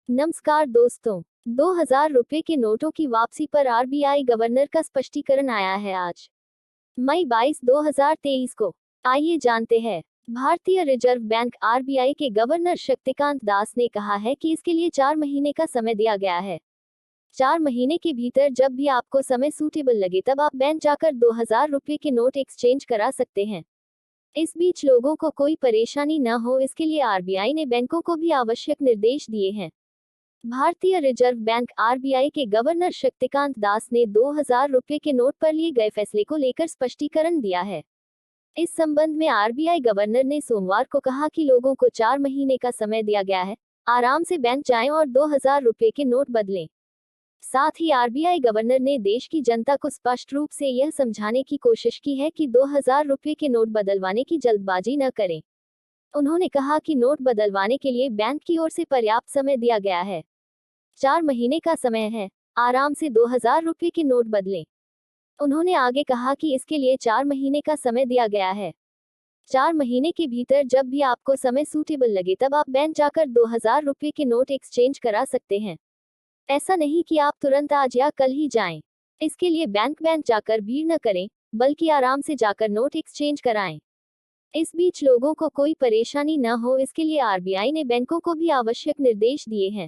नमस्कार दोस्तों। 2000 रुपये के नोटों की वापसी पर आरबीआई गवर्नर का स्पष्टीकरण आया है आज, मई 22, 2023 को। आइए जानते हैं। भारतीय रिजर्व बैंक आरबीआई के गवर्नर शक्तिकांत दास ने कहा है कि इसके लिए 4 महीने का समय दिया गया है। 4 महीने के भीतर जब भी आपको समय सूटेबल लगे तब आप बैंक जाकर 2000 रुपये के नोट एक्सचेंज करा सकते हैं। इस बीच लोगों को कोई परेशानी न हो इसके लिए आरबीआई ने बैंकों को भी आवश्यक निर्देश दिए हैं। भारतीय रिजर्व बैंक आरबीआई के गवर्नर शक्तिकांत दास ने 2000 रुपये के नोट पर लिए गए फैसले को लेकर स्पष्टीकरण दिया है। इस संबंध में आरबीआई गवर्नर ने सोमवार को कहा कि लोगों को 4 महीने का समय दिया गया है, आराम से बैंक जाएं और 2000 रुपये के नोट बदलें। साथ ही आरबीआई गवर्नर ने देश की जनता को स्पष्ट रूप से यह समझाने की कोशिश की है कि 2000 रुपये के नोट बदलवाने की जल्दबाजी न करें। उन्होंने कहा कि नोट बदलवाने के लिए बैंक की ओर से पर्याप्त समय दिया गया है। 4 महीने का समय है, आराम से 2000 रुपये के नोट बदलें। उन्होंने आगे कहा कि इसके लिए 4 महीने का समय दिया गया है। 4 महीने के भीतर जब भी आपको समय सूटेबल लगे तब आप बैंक जाकर 2000 रुपये के नोट एक्सचेंज करा सकते हैं। ऐसा नहीं कि आप तुरंत आज या कल ही जाएं। इसके लिए बैंक जाकर भीड़ न करें, बल्कि आराम से जाकर नोट एक्सचेंज कराएं। इस बीच लोगों को कोई परेशानी न हो इसके लिए आरबीआई ने बैंकों को भी आवश्यक निर्देश दिए हैं।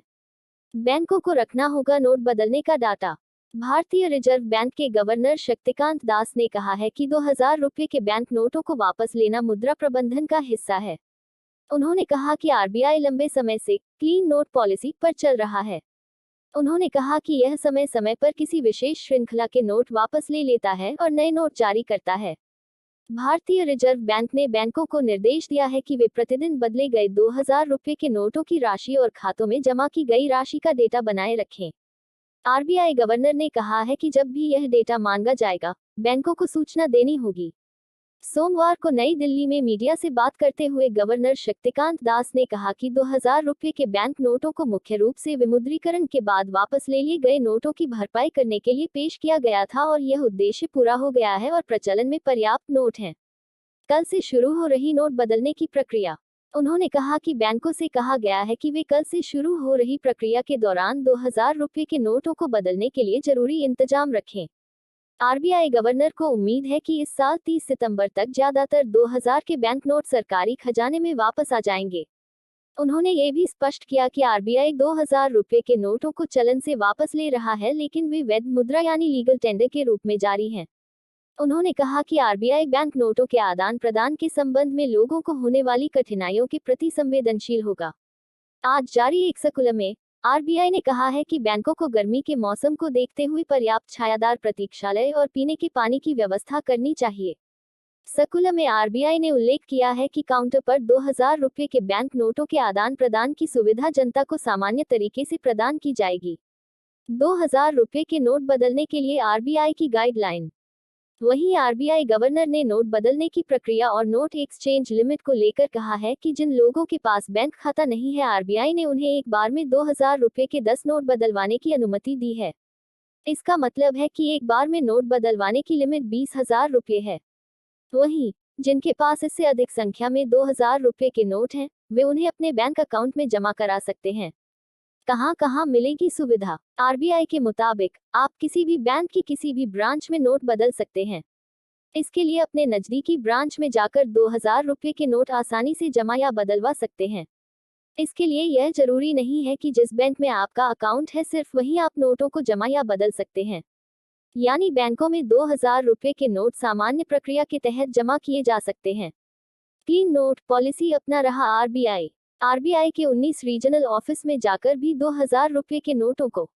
बैंकों को रखना होगा नोट बदलने का डाटा। भारतीय रिजर्व बैंक के गवर्नर शक्तिकांत दास ने कहा है कि 2000 रुपये के बैंक नोटों को वापस लेना मुद्रा प्रबंधन का हिस्सा है। उन्होंने कहा कि आरबीआई लंबे समय से क्लीन नोट पॉलिसी पर चल रहा है। उन्होंने कहा कि यह समय समय पर किसी विशेष श्रृंखला के नोट वापस ले लेता है और नए नोट जारी करता है। भारतीय रिजर्व बैंक ने बैंकों को निर्देश दिया है कि वे प्रतिदिन बदले गए 2000 रुपये के नोटों की राशि और खातों में जमा की गई राशि का डेटा बनाए रखें। आरबीआई गवर्नर ने कहा है कि जब भी यह डेटा मांगा जाएगा, बैंकों को सूचना देनी होगी। सोमवार को नई दिल्ली में मीडिया से बात करते हुए गवर्नर शक्तिकांत दास ने कहा कि 2000 रुपये के बैंक नोटों को मुख्य रूप से विमुद्रीकरण के बाद वापस ले लिए गए नोटों की भरपाई करने के लिए पेश किया गया था और यह उद्देश्य पूरा हो गया है और प्रचलन में पर्याप्त नोट हैं। कल से शुरू हो रही नोट बदलने की प्रक्रिया। उन्होंने कहा कि बैंकों से कहा गया है कि वे कल से शुरू हो रही प्रक्रिया के दौरान 2000 रुपये के नोटों को बदलने के लिए जरूरी इंतजाम रखें। आरबीआई गवर्नर को उम्मीद है कि इस साल 30 सितंबर तक ज्यादातर 2000 के बैंक नोट सरकारी खजाने में वापस आ जाएंगे। उन्होंने ये भी स्पष्ट किया कि आरबीआई 2000 रुपये के नोटों को चलन से वापस ले रहा है, लेकिन वे वैध मुद्रा यानी लीगल टेंडर के रूप में जारी हैं। उन्होंने कहा कि आरबीआई बैंक नोटों के आदान प्रदान के संबंध में लोगों को होने वाली कठिनाइयों के प्रति संवेदनशील होगा। आज जारी एक सर्कुलर में आरबीआई ने कहा है कि बैंकों को गर्मी के मौसम को देखते हुए पर्याप्त छायादार प्रतीक्षालय और पीने के पानी की व्यवस्था करनी चाहिए। सर्कुलर में आरबीआई ने उल्लेख किया है कि काउंटर पर 2000 रुपये के बैंक नोटों के आदान प्रदान की सुविधा जनता को सामान्य तरीके से प्रदान की जाएगी। 2000 रुपये के नोट बदलने के लिए आरबीआई की गाइडलाइन। वहीं आरबीआई गवर्नर ने नोट बदलने की प्रक्रिया और नोट एक्सचेंज लिमिट को लेकर कहा है कि जिन लोगों के पास बैंक खाता नहीं है, आरबीआई ने उन्हें एक बार में 2000 रुपये के 10 नोट बदलवाने की अनुमति दी है। इसका मतलब है कि एक बार में नोट बदलवाने की लिमिट 20,000 रुपये है। वहीं जिनके पास इससे अधिक संख्या में 2000 रुपये के नोट हैं, वे उन्हें अपने बैंक अकाउंट में जमा करा सकते हैं। कहां कहां मिलेगी सुविधा? आरबीआई के मुताबिक आप किसी भी बैंक की किसी भी ब्रांच में नोट बदल सकते हैं। इसके लिए अपने नजदीकी ब्रांच में जाकर 2000 रुपये के नोट आसानी से जमा या बदलवा सकते हैं। इसके लिए यह जरूरी नहीं है कि जिस बैंक में आपका अकाउंट है सिर्फ वहीं आप नोटों को जमा या बदल सकते हैं। यानी बैंकों में 2000 रुपये के नोट सामान्य प्रक्रिया के तहत जमा किए जा सकते हैं। क्लीन नोट पॉलिसी अपना रहा आरबीआई। आरबीआई के 19 रीजनल ऑफिस में जाकर भी 2000 रुपये के नोटों को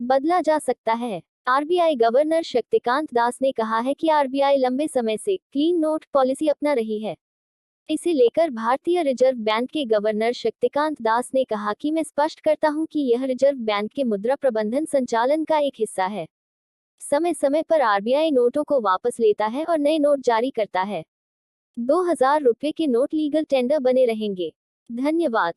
बदला जा सकता है। आरबीआई गवर्नर शक्तिकांत दास ने कहा है कि आरबीआई लंबे समय से क्लीन नोट पॉलिसी अपना रही है। इसे लेकर भारतीय रिजर्व बैंक के गवर्नर शक्तिकांत दास ने कहा कि मैं स्पष्ट करता हूं कि यह रिजर्व बैंक के मुद्रा प्रबंधन संचालन का एक हिस्सा है। समय समय पर आरबीआई नोटों को वापस लेता है और नए नोट जारी करता है। 2000 रुपये के नोट लीगल टेंडर बने रहेंगे। धन्यवाद।